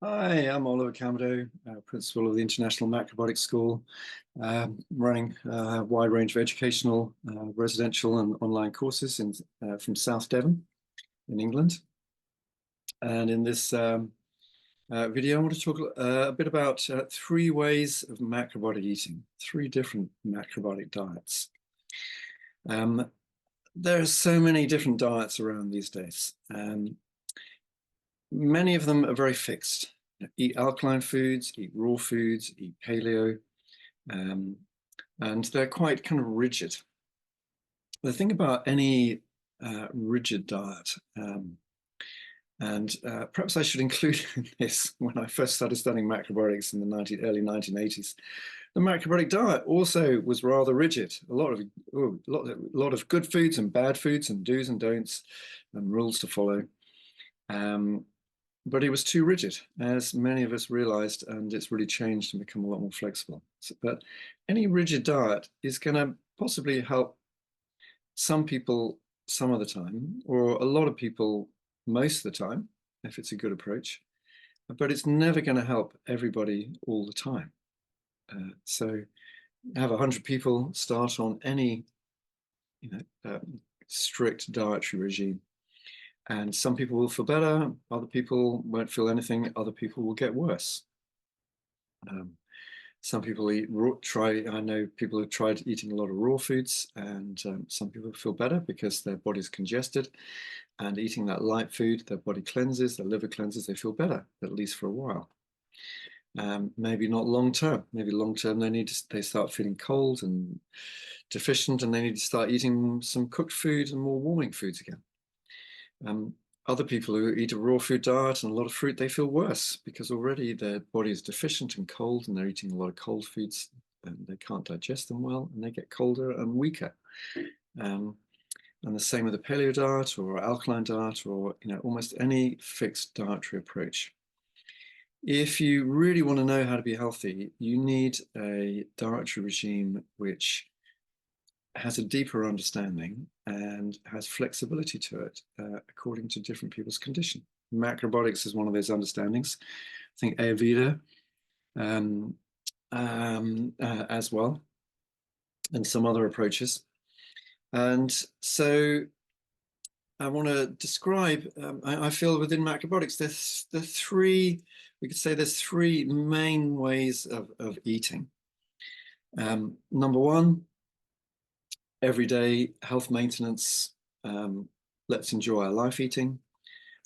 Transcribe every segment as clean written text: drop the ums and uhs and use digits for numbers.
Hi, I'm Oliver Camdo, Principal of the International Macrobiotics School, running a wide range of educational, residential and online courses from South Devon in England. And in this video, I want to talk a bit about three ways of macrobiotic eating, three different macrobiotic diets. There are so many different diets around these days. Many of them are very fixed. Eat alkaline foods, eat raw foods, eat paleo, and they're quite kind of rigid. The thing about any rigid diet, and perhaps I should include in this, when I first started studying macrobiotics in the early 1980s, the macrobiotic diet also was rather rigid. A lot of good foods and bad foods and do's and don'ts and rules to follow. But it was too rigid, as many of us realized, and it's really changed and become a lot more flexible. But any rigid diet is going to possibly help some people some of the time, or a lot of people most of the time, if it's a good approach. But it's never going to help everybody all the time. So have 100 people start on any strict dietary regime. And some people will feel better, other people won't feel anything, other people will get worse. Some people I know people who've tried eating a lot of raw foods, and some people feel better because their body's congested, and eating that light food, their body cleanses, their liver cleanses, they feel better, at least for a while. Maybe not long term. Maybe long term they start feeling cold and deficient, and they need to start eating some cooked food and more warming foods again. Other people who eat a raw food diet and a lot of fruit, they feel worse because already their body is deficient and cold, and they're eating a lot of cold foods, and they can't digest them well, and they get colder and weaker. And the same with a paleo diet or alkaline diet, or almost any fixed dietary approach. If you really want to know how to be healthy, you need a dietary regime which has a deeper understanding and has flexibility to it according to different people's condition. Macrobiotics is one of those understandings. I think Ayurveda as well, and some other approaches. And so I want to describe, I feel within macrobiotics, we could say there's three main ways of eating. Number one, everyday health maintenance, let's enjoy our life eating.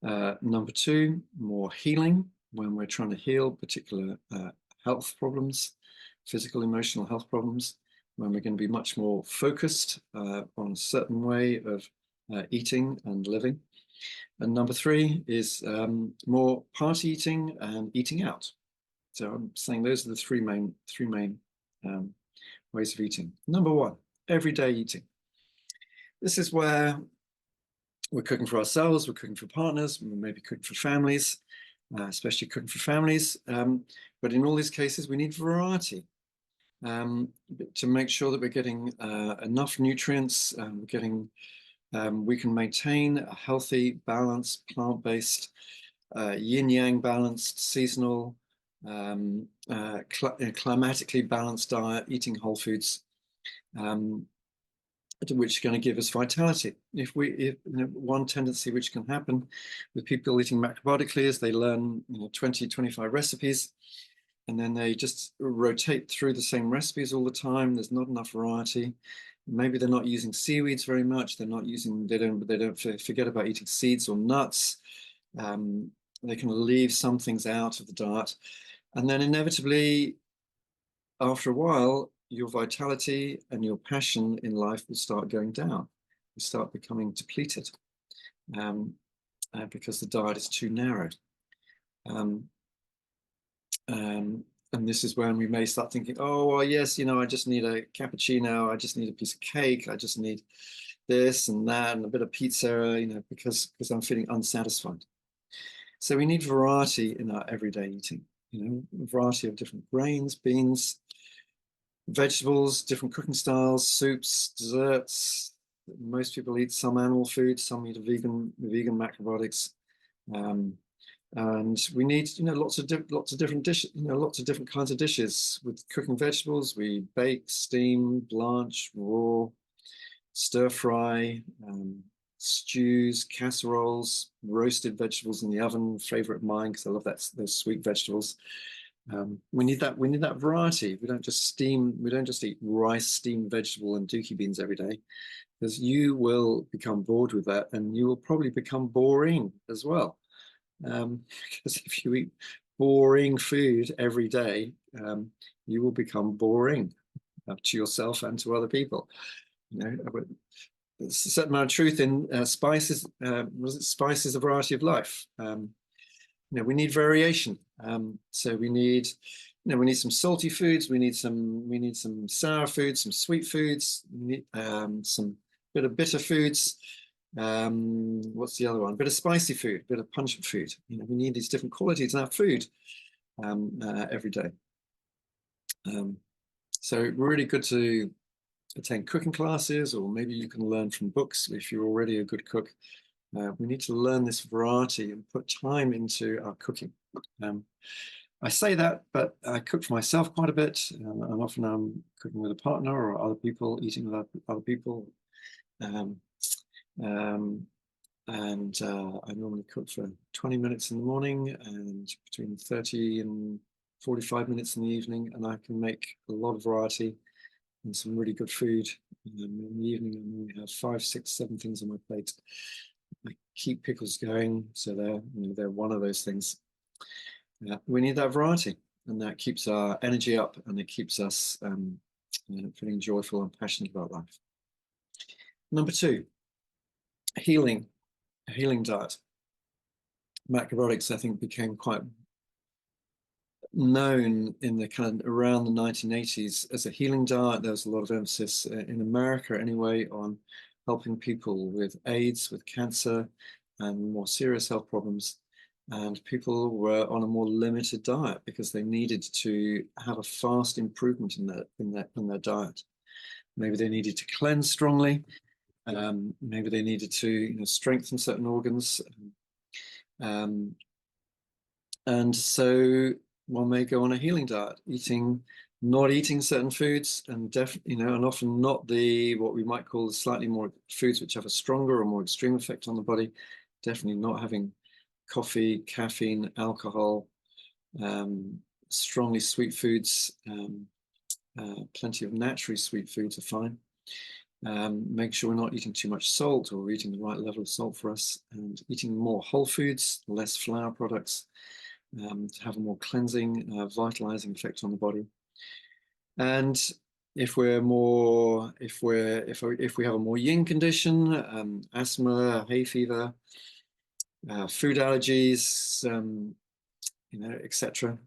Number two, more healing, when we're trying to heal particular health problems, physical, emotional health problems, when we're going to be much more focused on a certain way of eating and living. And number three is more party eating and eating out. So I'm saying those are the three main ways of eating. Number one, everyday eating. This is where we're cooking for ourselves, we're cooking for partners, we may be cooking for families, especially cooking for families. But in all these cases, we need variety to make sure that we're getting enough nutrients, we can maintain a healthy, balanced, plant-based, yin-yang balanced, seasonal, climatically balanced diet, eating whole foods, which are going to give us vitality. One tendency which can happen with people eating macrobiotically is they learn 20, 25 recipes, and then they just rotate through the same recipes all the time. There's not enough variety. Maybe they're not using seaweeds very much. They don't forget about eating seeds or nuts. They can leave some things out of the diet. And then inevitably, after a while, your vitality and your passion in life will start going down. You start becoming depleted because the diet is too narrow. And this is when we may start thinking, oh, well, yes, I just need a cappuccino, I just need a piece of cake, I just need this and that and a bit of pizza, because I'm feeling unsatisfied. So we need variety in our everyday eating, variety of different grains, beans, vegetables, different cooking styles, soups, desserts. Most people eat some animal food, some eat vegan macrobiotics. And we need, lots of different dishes, lots of different kinds of dishes. With cooking vegetables, we bake, steam, blanch, raw, stir fry, stews, casseroles, roasted vegetables in the oven. Favorite of mine because I love those sweet vegetables. We need that variety. We don't just eat rice, steamed vegetable, and dookie beans every day, because you will become bored with that, and you will probably become boring as well. Because if you eat boring food every day, you will become boring to yourself and to other people. There's a certain amount of truth in spices. Spice is a variety of life. We need variation. So we need some salty foods. We need some sour foods, some sweet foods. We need some bit of bitter foods. What's the other one? Bit of spicy food, bit of pungent food. We need these different qualities in our food every day. So really good to attend cooking classes, or maybe you can learn from books if you're already a good cook. We need to learn this variety and put time into our cooking. I say that, but I cook for myself quite a bit, and often I'm cooking with a partner or other people, eating with other people. I normally cook for 20 minutes in the morning and between 30 and 45 minutes in the evening, and I can make a lot of variety and some really good food. In the evening, I normally have 5, 6, 7 things on my plate. I keep pickles going, so they're one of those things. We need that variety, and that keeps our energy up, and it keeps us feeling joyful and passionate about life. Number 2, a healing diet. Macrobiotics, I think, became quite known in the kind of around the 1980s as a healing diet. There was a lot of emphasis in America anyway on helping people with AIDS, with cancer, and more serious health problems. And people were on a more limited diet because they needed to have a fast improvement in their diet. Maybe they needed to cleanse strongly. Maybe they needed to strengthen certain organs. And so one may go on a healing diet, not eating certain foods, and and often not what we might call slightly more foods which have a stronger or more extreme effect on the body. Definitely not having coffee, caffeine, alcohol, strongly sweet foods. Plenty of naturally sweet foods are fine. Make sure we're not eating too much salt, or we're eating the right level of salt for us, and eating more whole foods, less flour products, to have a more cleansing, vitalizing effect on the body. And if we have a more yin condition, asthma, hay fever, food allergies, etc.,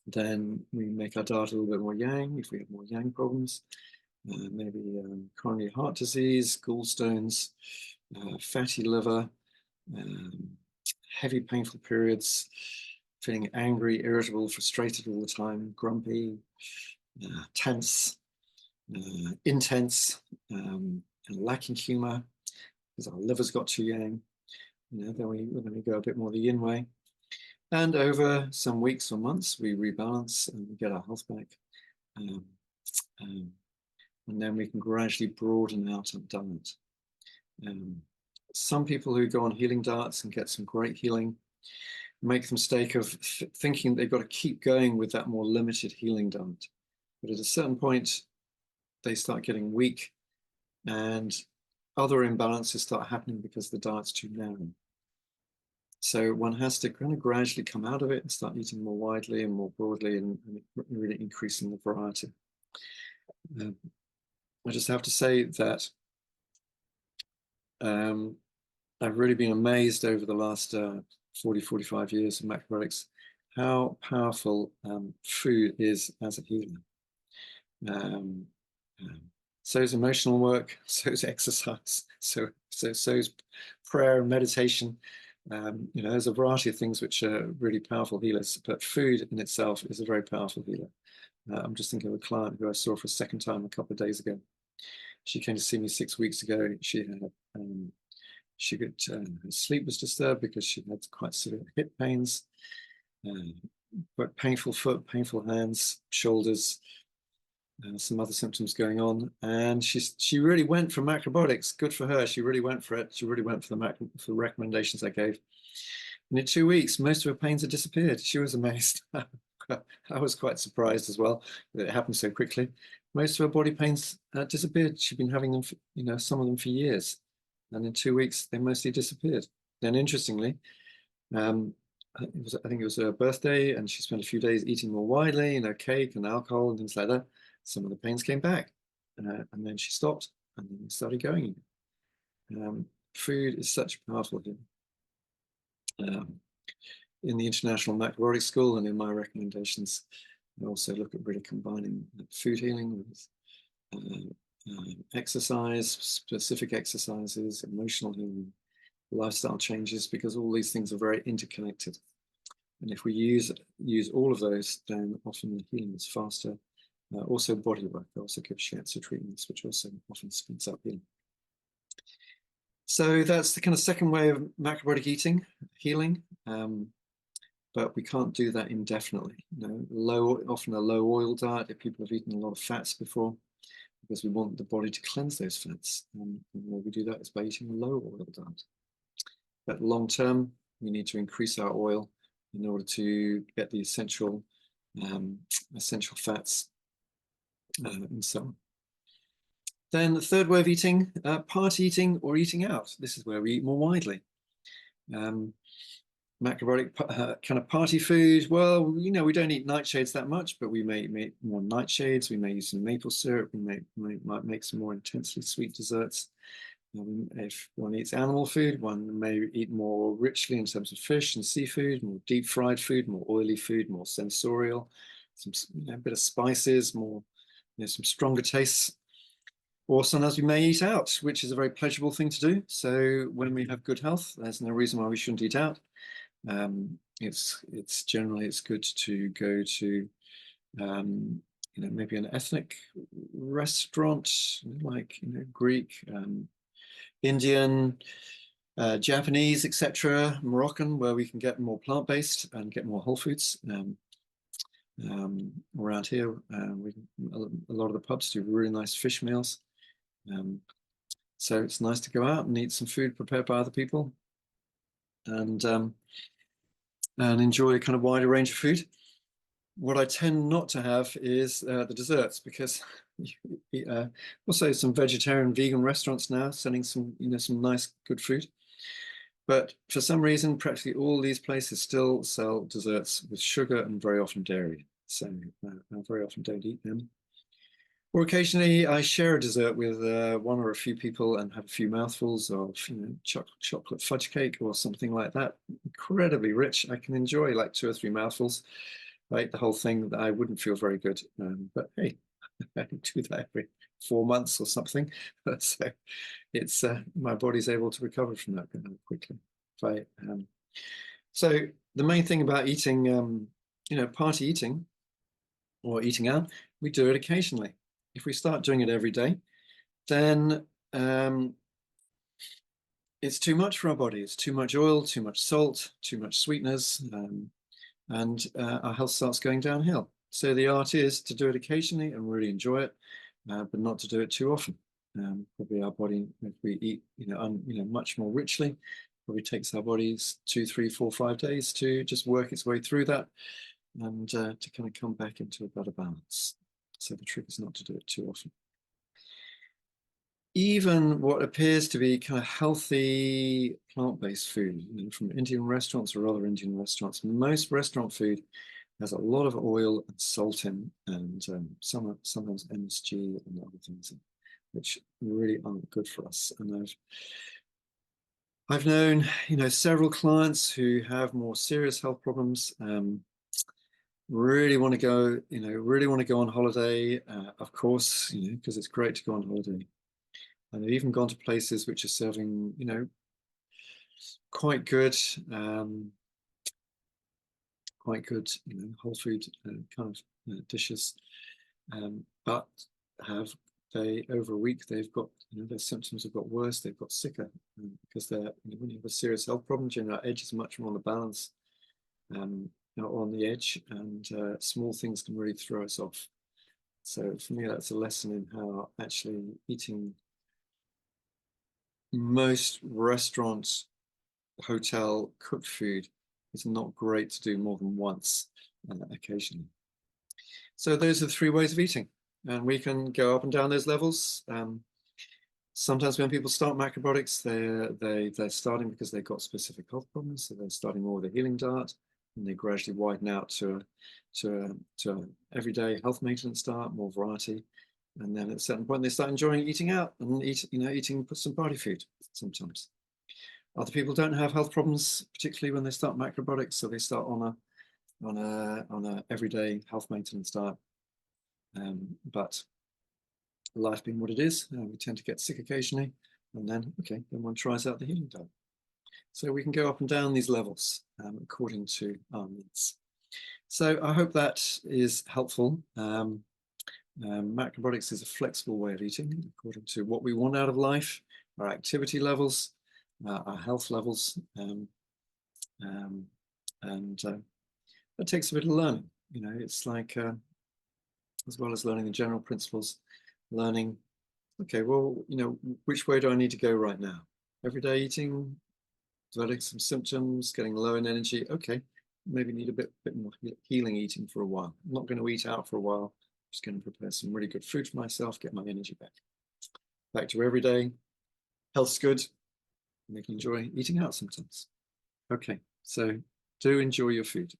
then we make our diet a little bit more yang. If we have more yang problems, maybe coronary heart disease, gallstones, fatty liver, heavy painful periods, feeling angry, irritable, frustrated all the time, grumpy, tense, intense, and lacking humor because our liver's got too yang. Then we go a bit more the yin way. And over some weeks or months, we rebalance and we get our health back. And then we can gradually broaden out our diet. Some people who go on healing diets and get some great healing make the mistake of thinking they've got to keep going with that more limited healing diet. But at a certain point, they start getting weak, and other imbalances start happening because the diet's too narrow. So one has to kind of gradually come out of it and start eating more widely and more broadly, and really increasing the variety. I just have to say that I've really been amazed over the last 40, 45 years of macrobiotics, how powerful food is as a healer. So is emotional work, so is exercise, so is prayer and meditation. There's a variety of things which are really powerful healers, but food in itself is a very powerful healer. I'm just thinking of a client who I saw for a second time a couple of days ago. She came to see me 6 weeks ago. She her sleep was disturbed because she had quite severe hip pains, quite painful foot, painful hands, shoulders, some other symptoms going on. And she really went for macrobiotics. Good for her. She really went for it. She really went for the recommendations I gave. And in 2 weeks, most of her pains had disappeared. She was amazed. I was quite surprised as well that it happened so quickly. Most of her body pains disappeared. She'd been having them, for, some of them for years. And in 2 weeks, they mostly disappeared. Then interestingly, I think it was her birthday, and she spent a few days eating more widely, cake and alcohol and things like that. Some of the pains came back, and then she stopped, and then it started going again. Food is such a powerful thing. In the International Macrobiotic School and in my recommendations, I also look at really combining food healing with exercise, specific exercises, emotional healing, lifestyle changes, because all these things are very interconnected. And if we use all of those, then often the healing is faster. Also body work, I also give shiatsu treatments, which also often speeds up healing. So that's the kind of second way of macrobiotic eating, healing. But we can't do that indefinitely. Often a low oil diet if people have eaten a lot of fats before, because we want the body to cleanse those fats. And the way we do that is by eating a low oil diet. But long term, we need to increase our oil in order to get the essential fats and so on. Then the third way of eating, party eating or eating out. This is where we eat more widely. Macrobiotic kind of party food. Well, we don't eat nightshades that much, but we may make more nightshades. We may use some maple syrup. We might make some more intensely sweet desserts. If one eats animal food, one may eat more richly in terms of fish and seafood, more deep fried food, more oily food, more sensorial, a bit of spices, more, some stronger tastes. Or sometimes we may eat out, which is a very pleasurable thing to do. So when we have good health, there's no reason why we shouldn't eat out. It's generally good to go to maybe an ethnic restaurant like Greek, Indian, Japanese, etc., Moroccan, where we can get more plant-based and get more whole foods. Around here, a lot of the pubs do really nice fish meals. So it's nice to go out and eat some food prepared by other people, and enjoy a kind of wider range of food. What I tend not to have is the desserts, because also some vegetarian, vegan restaurants now selling some nice, good food. But for some reason, practically all these places still sell desserts with sugar and very often dairy. So I very often don't eat them. Or occasionally I share a dessert with one or a few people and have a few mouthfuls of chocolate fudge cake or something like that. Incredibly rich. I can enjoy like 2 or 3 mouthfuls. I ate the whole thing, that I wouldn't feel very good. But hey, I do that every 4 months or something. So it's my body's able to recover from that quickly. So the main thing about eating, party eating or eating out, we do it occasionally. If we start doing it every day, then it's too much for our body. It's too much oil, too much salt, too much sweeteners, and our health starts going downhill. So the art is to do it occasionally and really enjoy it, but not to do it too often. Probably our body, if we eat, much more richly, probably takes our bodies 2, 3, 4, 5 days to just work its way through that, and to kind of come back into a better balance. So the trick is not to do it too often. Even what appears to be kind of healthy plant-based food, from Indian restaurants or other Indian restaurants, most restaurant food has a lot of oil and salt in, and sometimes MSG and other things, which really aren't good for us. And I've known, several clients who have more serious health problems. Really want to go on holiday, of course, because it's great to go on holiday. And they've even gone to places which are serving, quite good, whole food kind of dishes, but have they over a week they've got, their symptoms have got worse, they've got sicker, because they're, when you have a serious health problem, generally our edge is much more on the balance, on the edge, and small things can really throw us off. So for me, that's a lesson in how actually eating most restaurants, hotel cooked food is not great to do more than once, occasionally. So those are the 3 ways of eating, and we can go up and down those levels. Sometimes when people start macrobiotics, they're starting because they've got specific health problems, so they're starting more with a healing diet, and they gradually widen out to everyday health maintenance diet, more variety, and then at a certain point they start enjoying eating out and eating some party food sometimes. Other people don't have health problems, particularly when they start macrobiotics, so they start on a everyday health maintenance diet. But life being what it is, we tend to get sick occasionally, and then one tries out the healing diet. So we can go up and down these levels according to our needs. So I hope that is helpful. Macrobiotics is a flexible way of eating according to what we want out of life, our activity levels, our health levels, and it takes a bit of learning. It's like, as well as learning the general principles, learning, okay, well, which way do I need to go right now? Everyday eating, developing some symptoms, getting low in energy. Okay, maybe need a bit more healing eating for a while. I'm not going to eat out for a while. I'm just going to prepare some really good food for myself, get my energy back. Back to everyday. Health's good. And they can enjoy eating out sometimes. Okay, so do enjoy your food.